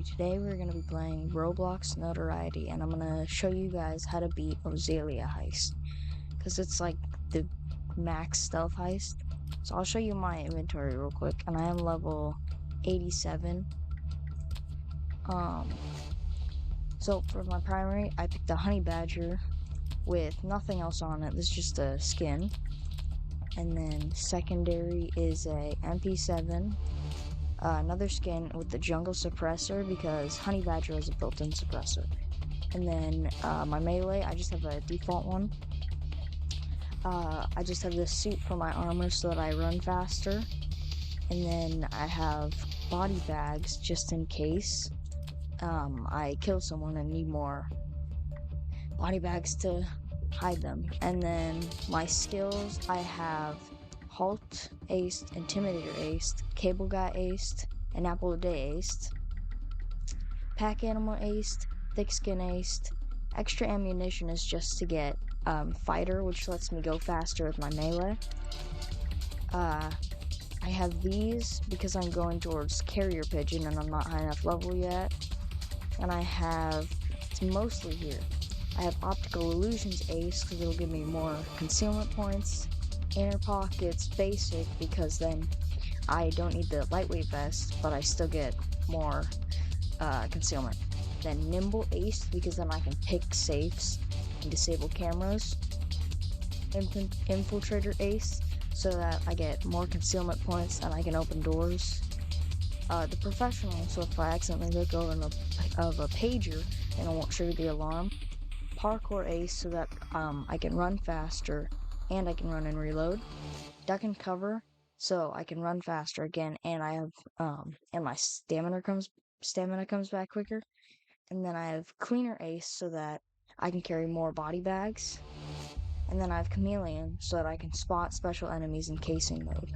Today we're going to be playing Roblox Notoriety, and I'm going to show you guys how to beat Ozela Heist, because it's like the max stealth heist. So I'll show you my inventory real quick, and I am level 87. So for my primary, I picked a honey badger with nothing else on it. This is just a skin. And then secondary is a MP7. Another skin with the jungle suppressor because honey badger has a built-in suppressor. And then my melee, I just have a default one. I just have this suit for my armor so that I run faster. And then I have body bags just in case I kill someone and need more body bags to hide them. And then my skills, I have Halt aced, Intimidator aced, Cable Guy aced, and Apple a Day aced, Pack Animal aced, Thick Skin aced. Extra ammunition is just to get Fighter, which lets me go faster with my melee. I have these because I'm going towards Carrier Pigeon and I'm not high enough level yet. And I have, it's mostly here, I have Optical Illusions ace because it'll give me more concealment points. Inner Pockets basic because then I don't need the lightweight vest, but I still get more concealment. Then Nimble ace because then I can pick safes and disable cameras. Infiltrator ace so that I get more concealment points and I can open doors. The Professional, so if I accidentally let go of a pager, then it won't trigger the alarm. Parkour ace so that I can run faster and I can run and reload. Duck and cover so I can run faster again, and I have and my stamina comes back quicker. And then I have Cleaner ace so that I can carry more body bags. And then I have Chameleon so that I can spot special enemies in casing mode.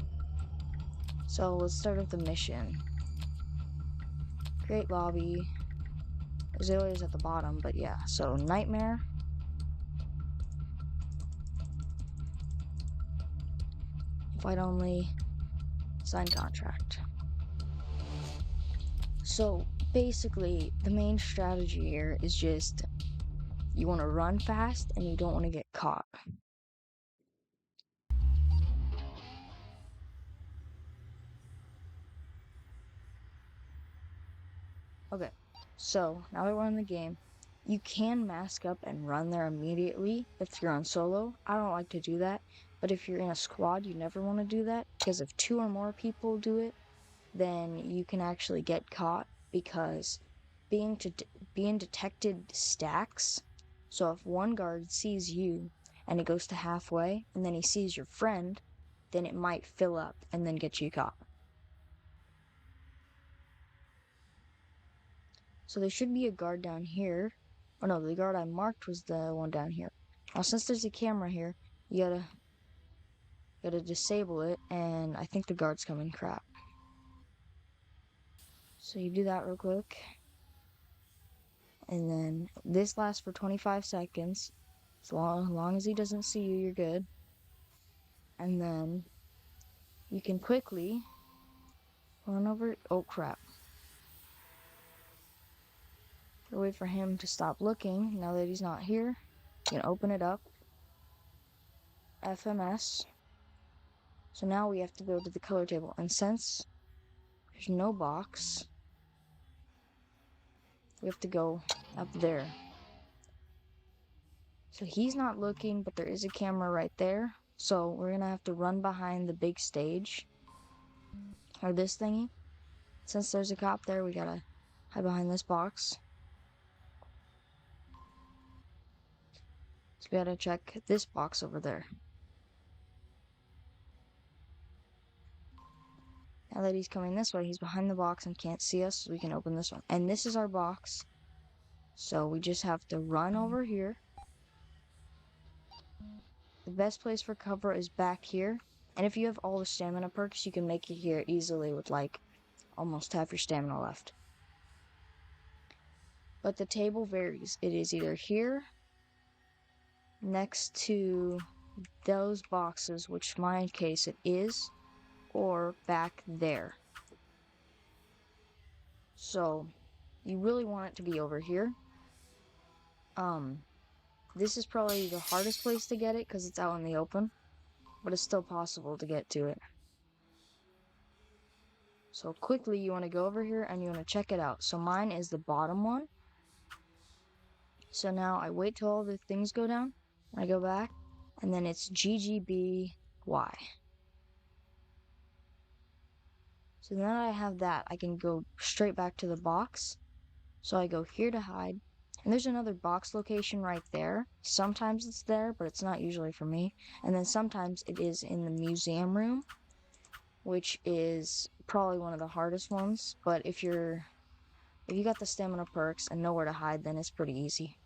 So let's start with the mission. Create lobby. Ozela is at the bottom, but yeah. So Nightmare. Invite only. Sign contract. So basically, the main strategy here is just you want to run fast and you don't want to get caught. Okay, so now that we're in the game, you can mask up and run there immediately if you're on solo. I don't like to do that, but if you're in a squad, you never want to do that because if 2 or more people do it, then you can actually get caught because being detected stacks. So if one guard sees you and it goes to halfway and then he sees your friend, then it might fill up and then get you caught. So there should be a guard down here. Oh no, the guard I marked was the one down here. Now since there's a camera here, you gotta disable it, and I think the guard's coming. Crap. So you do that real quick. And then this lasts for 25 seconds. As long as he doesn't see you, you're good. And then you can quickly run over. Oh crap. Wait for him to stop looking. Now that he's not here, you can open it up. FMS. So now we have to go to the color table. And since there's no box, we have to go up there. So he's not looking, but there is a camera right there. So we're gonna have to run behind the big stage. Or this thingy. Since there's a cop there, we gotta hide behind this box. So we gotta check this box over there. Now that he's coming this way, he's behind the box and can't see us, so we can open this one. And this is our box. So we just have to run over here. The best place for cover is back here. And if you have all the stamina perks, you can make it here easily with like almost half your stamina left. But the table varies. It is either here, next to those boxes, which in my case it is, or back there. So you really want it to be over here. This is probably the hardest place to get it because it's out in the open, but it's still possible to get to it. So quickly, you want to go over here and you want to check it out. So mine is the bottom one. So now I wait till all the things go down. I go back, and then it's GGBY. So now that I have that, I can go straight back to the box. So I go here to hide. And there's another box location right there. Sometimes it's there, but it's not usually for me. And then sometimes it is in the museum room, which is probably one of the hardest ones. But if you got the stamina perks and nowhere to hide, then it's pretty easy.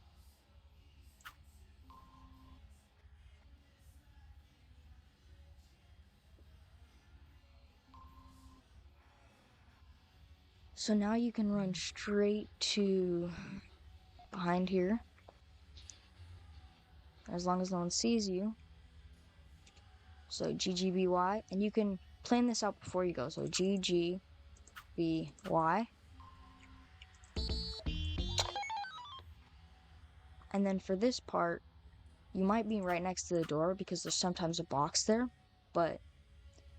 So now you can run straight to behind here, as long as no one sees you. So GGBY, and you can plan this out before you go. So GGBY. And then for this part, you might be right next to the door because there's sometimes a box there, but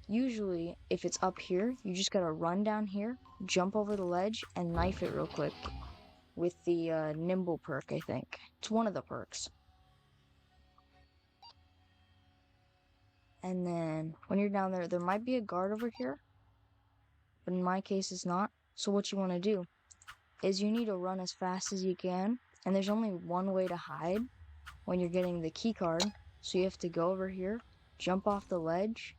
usually if it's up here, you just gotta run down here, jump over the ledge, and knife it real quick with the nimble perk, I think. It's one of the perks. And then when you're down there, there might be a guard over here, but in my case it's not. So what you want to do is you need to run as fast as you can, and there's only one way to hide when you're getting the key card. So you have to go over here, jump off the ledge,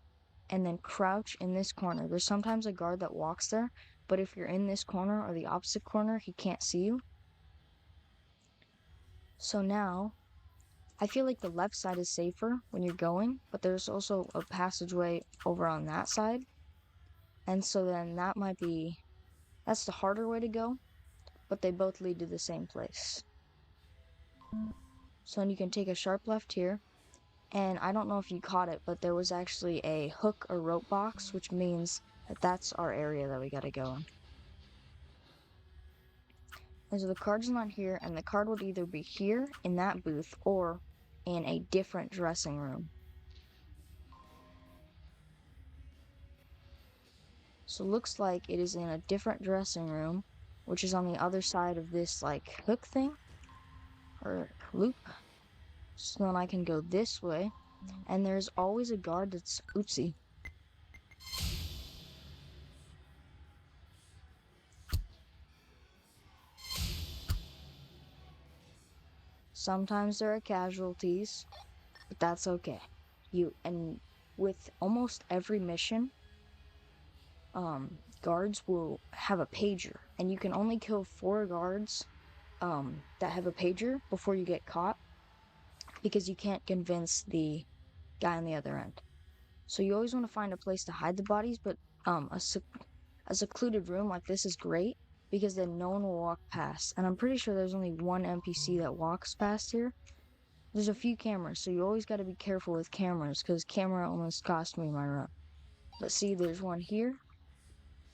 and then crouch in this corner. There's sometimes a guard that walks there, but if you're in this corner or the opposite corner, he can't see you. So now, I feel like the left side is safer when you're going, but there's also a passageway over on that side. And so then that's the harder way to go, but they both lead to the same place. So then you can take a sharp left here, and I don't know if you caught it, but there was actually a hook or rope box, which means that that's our area that we gotta go in. And so the card's not here, and the card would either be here in that booth or in a different dressing room. So it looks like it is in a different dressing room, which is on the other side of this like hook thing or loop. So then I can go this way, and there's always a guard that's oopsie. Sometimes there are casualties, but that's okay. And with almost every mission, guards will have a pager, and you can only kill 4 guards that have a pager before you get caught, because you can't convince the guy on the other end. So you always want to find a place to hide the bodies, but a secluded room like this is great because then no one will walk past. And I'm pretty sure there's only one NPC that walks past here. There's a few cameras, so you always got to be careful with cameras because camera almost cost me my run. But see, there's one here.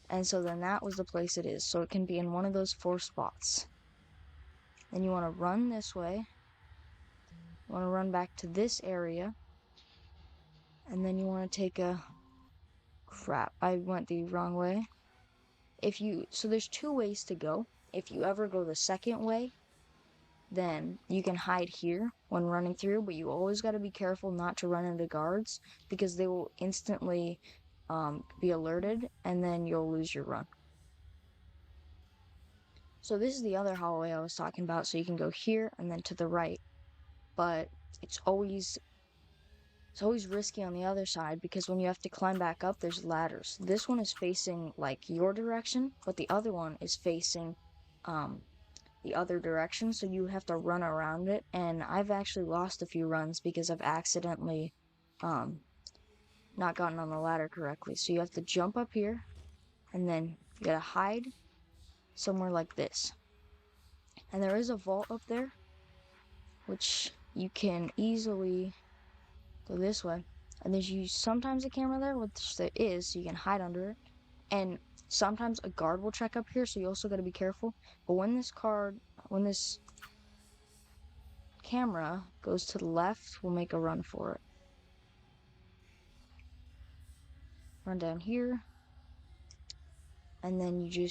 And so then that was the place it is. So it can be in one of those 4 spots. Then you want to run this way. You want to run back to this area. And then you want to take a... Crap, I went the wrong way. So there's 2 ways to go. If you ever go the second way, then you can hide here when running through, but you always got to be careful not to run into guards because they will instantly be alerted, and then you'll lose your run. So this is the other hallway I was talking about, so you can go here and then to the right, but it's always risky on the other side because when you have to climb back up, there's ladders. This one is facing like your direction, but the other one is facing the other direction, so you have to run around it. And I've actually lost a few runs because I've accidentally not gotten on the ladder correctly. So you have to jump up here, and then you gotta hide somewhere like this. And there is a vault up there, which you can easily go this way. And there's sometimes a camera there, which there is, so you can hide under it. And Sometimes a guard will check up here, so you also got to be careful. But when this camera goes to the left, we'll make a run for it. Run down here, and then you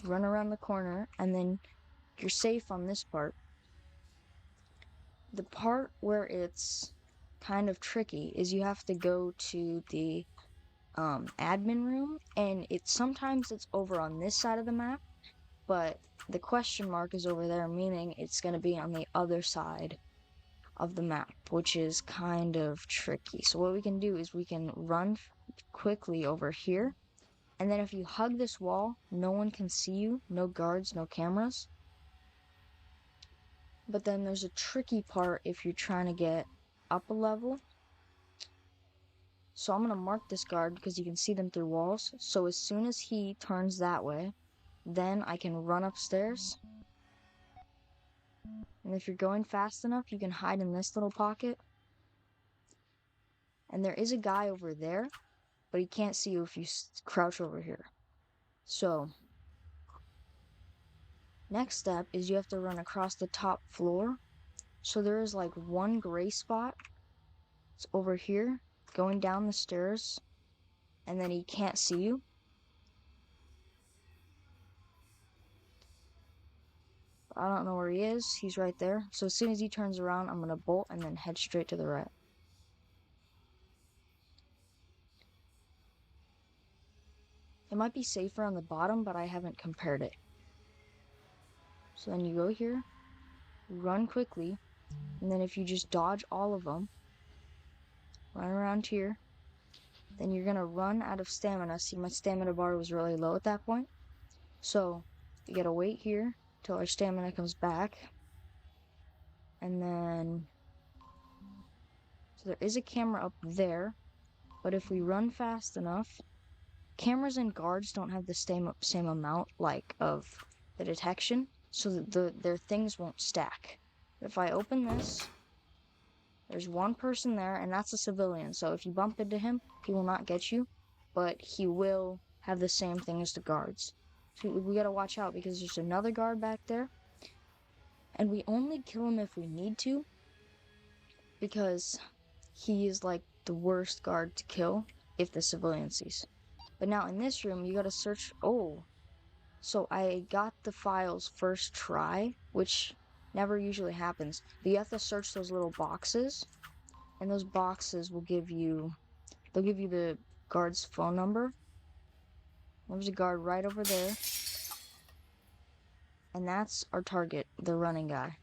run around the corner, and then you're safe on this part. The part where it's kind of tricky is you have to go to the admin room, and sometimes it's over on this side of the map, but the question mark is over there, meaning it's going to be on the other side of the map, which is kind of tricky. So what we can do is we can run quickly over here, and then if you hug this wall, no one can see you, no guards, no cameras. But then there's a tricky part if you're trying to get up a level. So I'm going to mark this guard because you can see them through walls. So as soon as he turns that way, then I can run upstairs. And if you're going fast enough, you can hide in this little pocket. And there is a guy over there, but he can't see you if you crouch over here. So next step is you have to run across the top floor. So there is like one gray spot. It's over here, going down the stairs, and then he can't see you. I don't know where he is. He's right there. So as soon as he turns around, I'm going to bolt and then head straight to the right. It might be safer on the bottom, but I haven't compared it. So then you go here, run quickly, and then if you just dodge all of them, run around here, then you're going to run out of stamina. See, my stamina bar was really low at that point. So you got to wait here till our stamina comes back. And then, so there is a camera up there, but if we run fast enough, cameras and guards don't have the same amount, like, of the detection, so that their things won't stack. If I open this, there's one person there, and that's a civilian, so if you bump into him, he will not get you, but he will have the same thing as the guards. So we gotta watch out, because there's another guard back there, and we only kill him if we need to, because he is like the worst guard to kill if the civilian sees. But now in this room, you gotta search. Oh, so I got the files first try, which never usually happens. But you have to search those little boxes, and those boxes will give you, they'll give you the guard's phone number. There's a guard right over there, and that's our target, the running guy.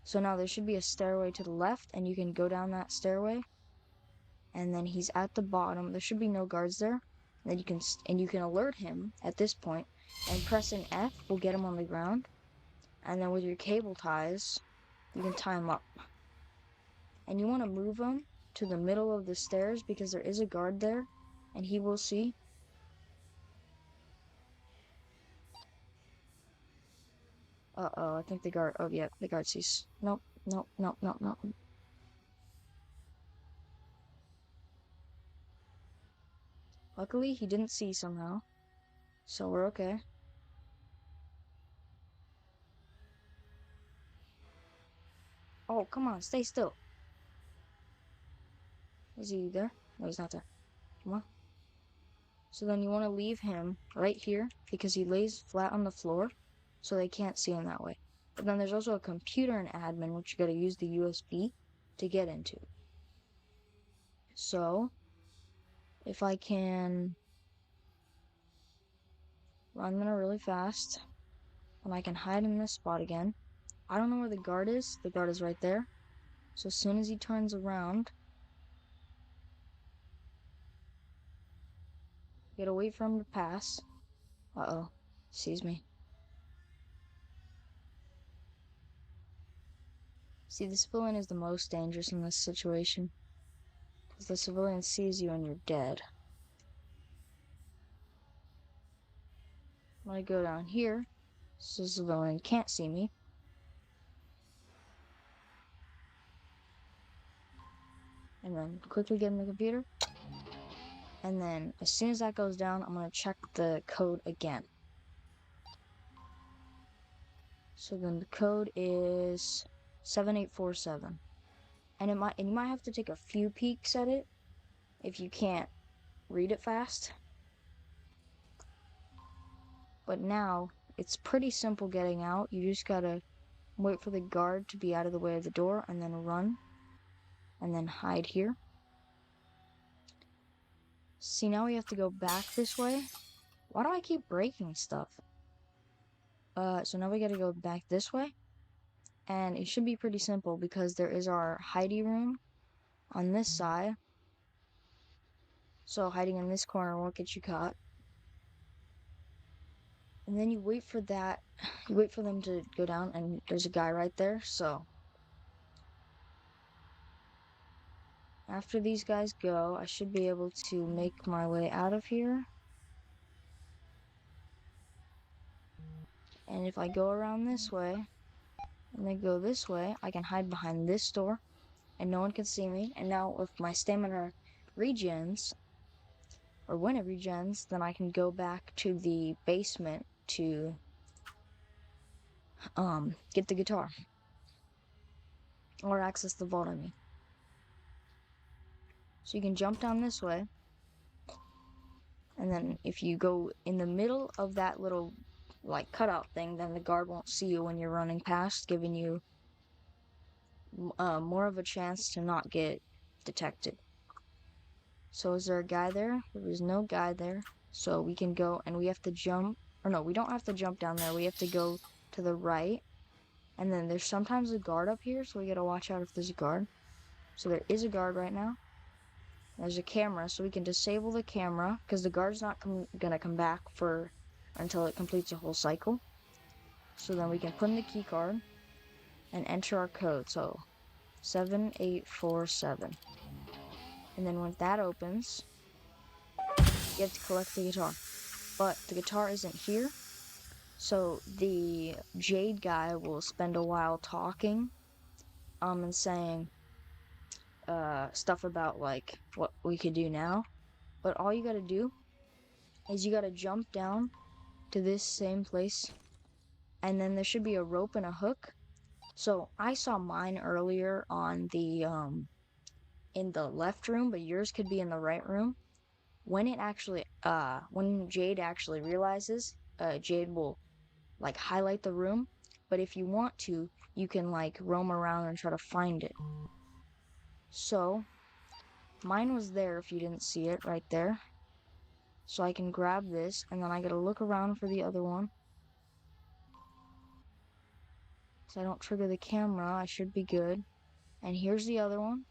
So now there should be a stairway to the left, and you can go down that stairway, and then he's at the bottom. There should be no guards there. And then you can alert him at this point, and pressing F will get him on the ground. And then with your cable ties, you can tie him up. And you want to move him to the middle of the stairs because there is a guard there, and he will see. Uh-oh, I think the guard, oh yeah, the guard sees. Nope, nope, nope, nope, nope. Luckily, he didn't see somehow, so we're okay. Oh, come on, stay still. Is he there? No, he's not there. Come on. So then you want to leave him right here because he lays flat on the floor, so they can't see him that way. But then there's also a computer in admin, which you gotta use the USB to get into. So, if I can run there really fast, and I can hide in this spot again. I don't know where the guard is. The guard is right there. So as soon as he turns around, you gotta wait for him to pass. Uh-oh, sees me. See, the civilian is the most dangerous in this situation, because the civilian sees you and you're dead. I'm gonna go down here, so the civilian can't see me. And then quickly get in the computer. And then as soon as that goes down, I'm going to check the code again. So then the code is 7847. And you might have to take a few peeks at it if you can't read it fast. But now it's pretty simple getting out. You just gotta wait for the guard to be out of the way of the door and then run and then hide here. See, now we have to go back this way. Why do I keep breaking stuff? So now we gotta go back this way. And it should be pretty simple because there is our hidey room on this side. So hiding in this corner won't get you caught. And then you wait for that, you wait for them to go down, and there's a guy right there. So after these guys go, I should be able to make my way out of here. And if I go around this way, and then go this way, I can hide behind this door, and no one can see me. And now if my stamina regens, or when it regens, then I can go back to the basement to get the guitar. Or access the vault, I mean. So you can jump down this way. And then if you go in the middle of that little, like, cutout thing, then the guard won't see you when you're running past, giving you more of a chance to not get detected. So is there a guy there? There is no guy there. So we can go, and we have to jump. Or no, we don't have to jump down there. We have to go to the right. And then there's sometimes a guard up here, so we gotta watch out if there's a guard. So there is a guard right now. There's a camera, so we can disable the camera, because the guard's not gonna come back until it completes a whole cycle. So then we can put in the key card and enter our code. So 7847. And then when that opens, you have to collect the guitar. But the guitar isn't here, so the Jade guy will spend a while talking, and saying stuff about like what we could do now. But all you gotta do is you gotta jump down to this same place, and then there should be a rope and a hook. So I saw mine earlier on the in the left room, but yours could be in the right room. When Jade actually realizes, Jade will like highlight the room, but if you want to, you can like roam around and try to find it. So mine was there if you didn't see it right there. So I can grab this, and then I gotta look around for the other one. So I don't trigger the camera, I should be good. And here's the other one.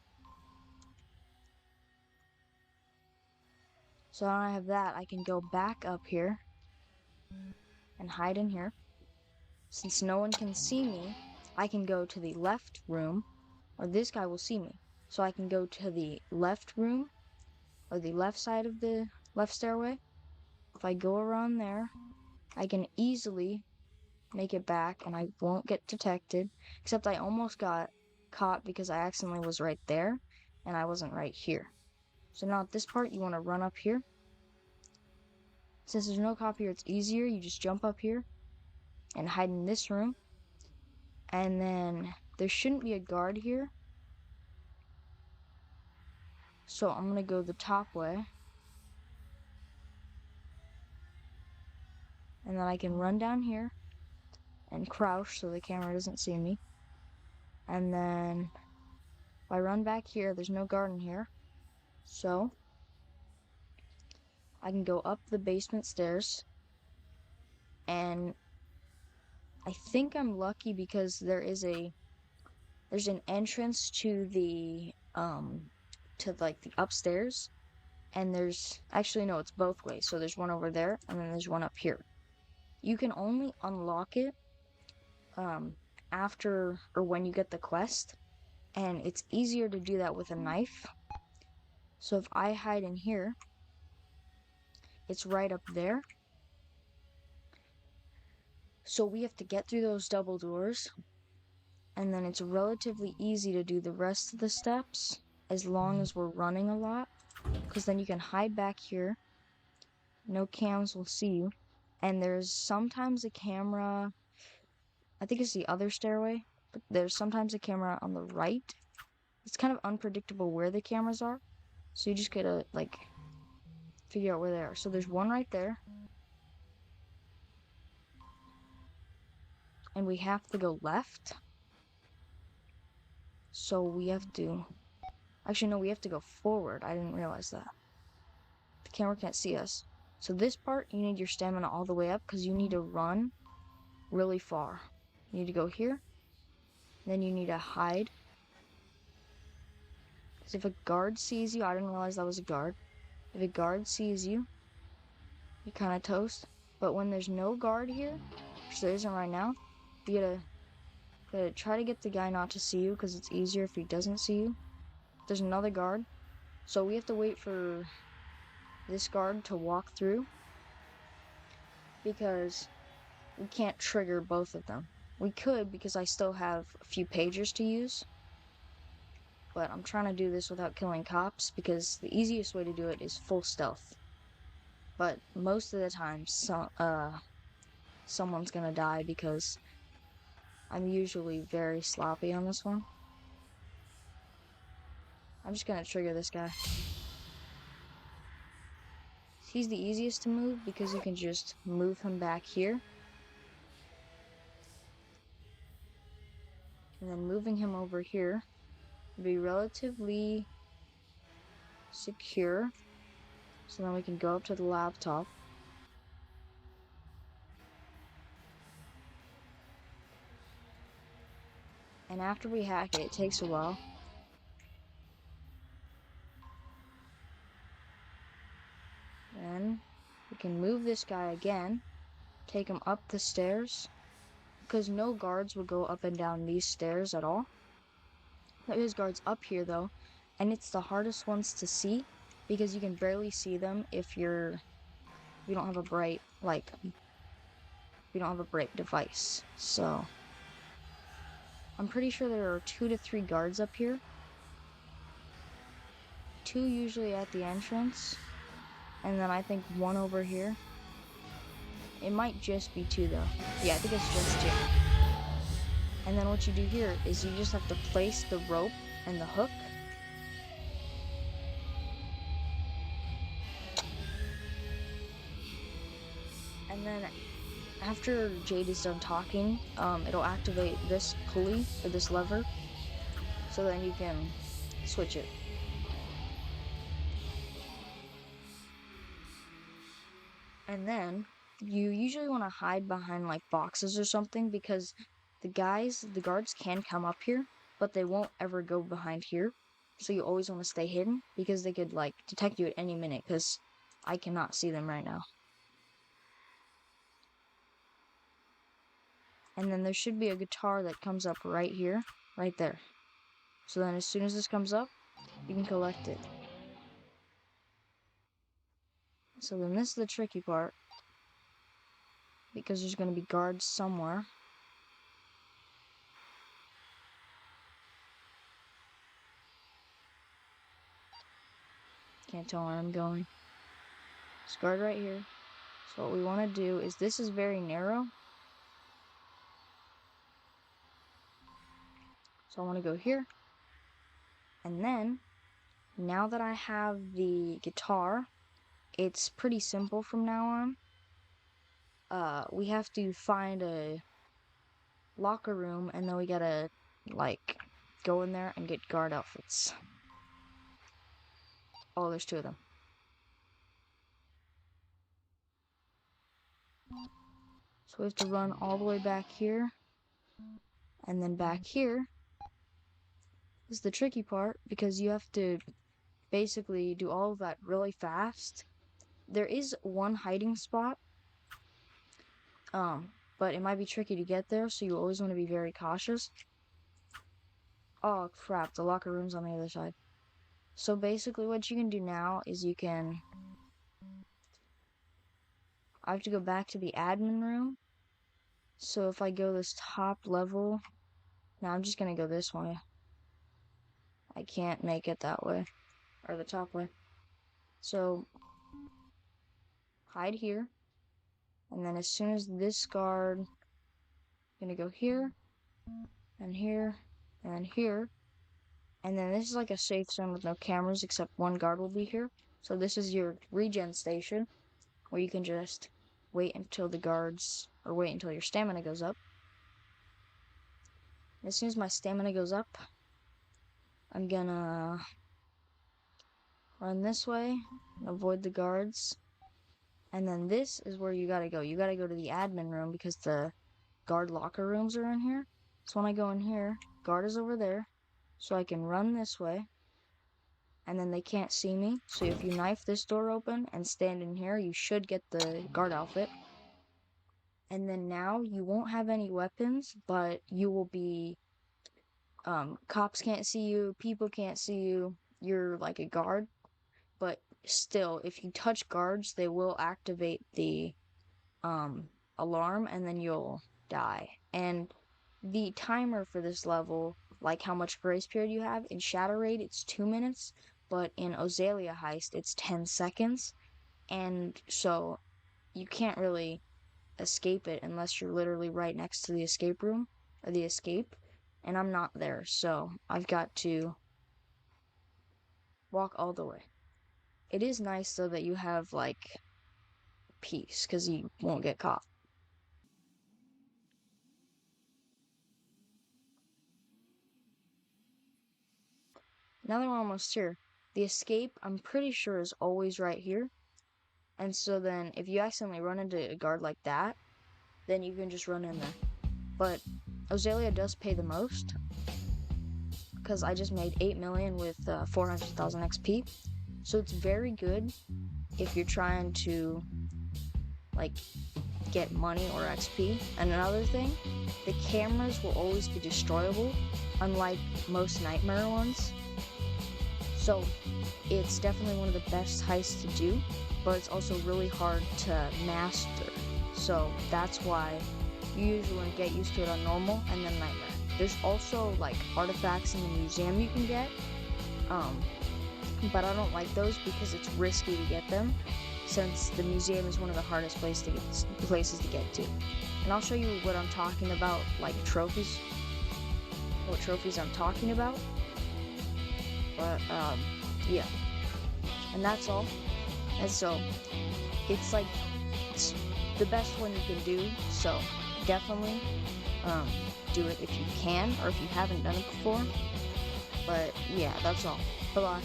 So now I have that, I can go back up here and hide in here. Since no one can see me, I can go to the left room, or this guy will see me. So I can go to the left room, or the left side of the left stairway. If I go around there, I can easily make it back, and I won't get detected. Except I almost got caught because I accidentally was right there, and I wasn't right here. So now at this part, you want to run up here. Since there's no cop here, it's easier. You just jump up here and hide in this room. And then there shouldn't be a guard here. So I'm going to go the top way. And then I can run down here and crouch so the camera doesn't see me. And then if I run back here, there's no guard in here. So I can go up the basement stairs. And I think I'm lucky because there's an entrance to the like the upstairs, and there's actually no, it's both ways. So there's one over there, and then there's one up here. You can only unlock it after or when you get the quest, and it's easier to do that with a knife. So if I hide in here, it's right up there. So we have to get through those double doors, and then it's relatively easy to do the rest of the steps as long as we're running a lot. because then you can hide back here. No cams will see you. And there's sometimes a camera, I think it's the other stairway, but there's sometimes a camera on the right. It's kind of unpredictable where the cameras are, so you just gotta, like, figure out where they are. So there's one right there, and we have to go left. So we have to, actually no, we have to go forward. I didn't realize that. The camera can't see us. So this part, you need your stamina all the way up because you need to run really far. You need to go here, then you need to hide. Because if a guard sees you, I didn't realize that was a guard. If a guard sees you, you kind of toast. But when there's no guard here, which there isn't right now, you gotta try to get the guy not to see you because it's easier if he doesn't see you. There's another guard, so we have to wait for this guard to walk through because we can't trigger both of them. We could because I still have a few pagers to use, but I'm trying to do this without killing cops because the easiest way to do it is full stealth. But most of the time, someone's gonna die because I'm usually very sloppy on this one. I'm just gonna trigger this guy. He's the easiest to move because you can just move him back here. And then moving him over here will be relatively secure. So then we can go up to the laptop. And after we hack it, it takes a while. Then we can move this guy again, take him up the stairs, because no guards will go up and down these stairs at all. There is guards up here though, and it's the hardest ones to see because you can barely see them if you don't have a bright, like, you don't have a bright device. So I'm pretty sure there are 2 to 3 guards up here. 2 usually at the entrance, and then I think 1 over here. It might just be 2 though. Yeah, I think it's just 2. And then what you do here is you just have to place the rope and the hook. And then after Jade is done talking, it'll activate this pulley or this lever. So then you can switch it. And then you usually want to hide behind like boxes or something because the guards can come up here, but they won't ever go behind here. So you always want to stay hidden because they could like detect you at any minute because I cannot see them right now. And then there should be a guitar that comes up right here, right there. So then as soon as this comes up, you can collect it. So then this is the tricky part, because there's going to be guards somewhere. Can't tell where I'm going. This guard right here. So what we want to do is, this is very narrow. So I want to go here. And then, now that I have the guitar, it's pretty simple from now on. We have to find a locker room, and then we gotta, like, go in there and get guard outfits. Oh, there's 2 of them. So we have to run all the way back here. And then back here is the tricky part, because you have to basically do all of that really fast. There is one hiding spot, but it might be tricky to get there, so you always want to be very cautious. Oh crap, the locker room's on the other side. So basically what you can do now is I have to go back to the admin room. So if I go this top level, now I'm just gonna go this way. I can't make it that way, or the top way. So hide here, and then as soon as this guard, gonna go here, and here, and here, and then this is like a safe zone with no cameras except one guard will be here. So this is your regen station, where you can just wait until the guards, or wait until your stamina goes up. As soon as my stamina goes up, I'm gonna run this way, and avoid the guards. And then this is where you gotta go. You gotta go to the admin room because the guard locker rooms are in here. So when I go in here, guard is over there. So I can run this way, and then they can't see me. So if you knife this door open and stand in here, you should get the guard outfit. And then now you won't have any weapons, but you will be, cops can't see you, people can't see you, you're like a guard. But still, if you touch guards, they will activate the, alarm, and then you'll die. And the timer for this level, like how much grace period you have, in Shadow Raid it's 2 minutes, but in Ozela Heist it's 10 seconds. And so you can't really escape it unless you're literally right next to the escape room, or the escape, and I'm not there, so I've got to walk all the way. It is nice though that you have like peace, because you won't get caught. Now that we're almost here, the escape, I'm pretty sure, is always right here. And so then, if you accidentally run into a guard like that, then you can just run in there. But Ozela does pay the most, because I just made 8 million with 400,000 XP. So it's very good if you're trying to, like, get money or XP. And another thing, the cameras will always be destroyable, unlike most nightmare ones. So it's definitely one of the best heists to do, but it's also really hard to master. So that's why you usually want to get used to it on normal and then nightmare. There's also like artifacts in the museum you can get, but I don't like those because it's risky to get them, since the museum is one of the hardest places to get to. And I'll show you what I'm talking about, like trophies, what trophies I'm talking about. But yeah, and that's all. And so it's like, it's the best one you can do, so definitely do it if you can, or if you haven't done it before. But yeah, that's all. Bye bye.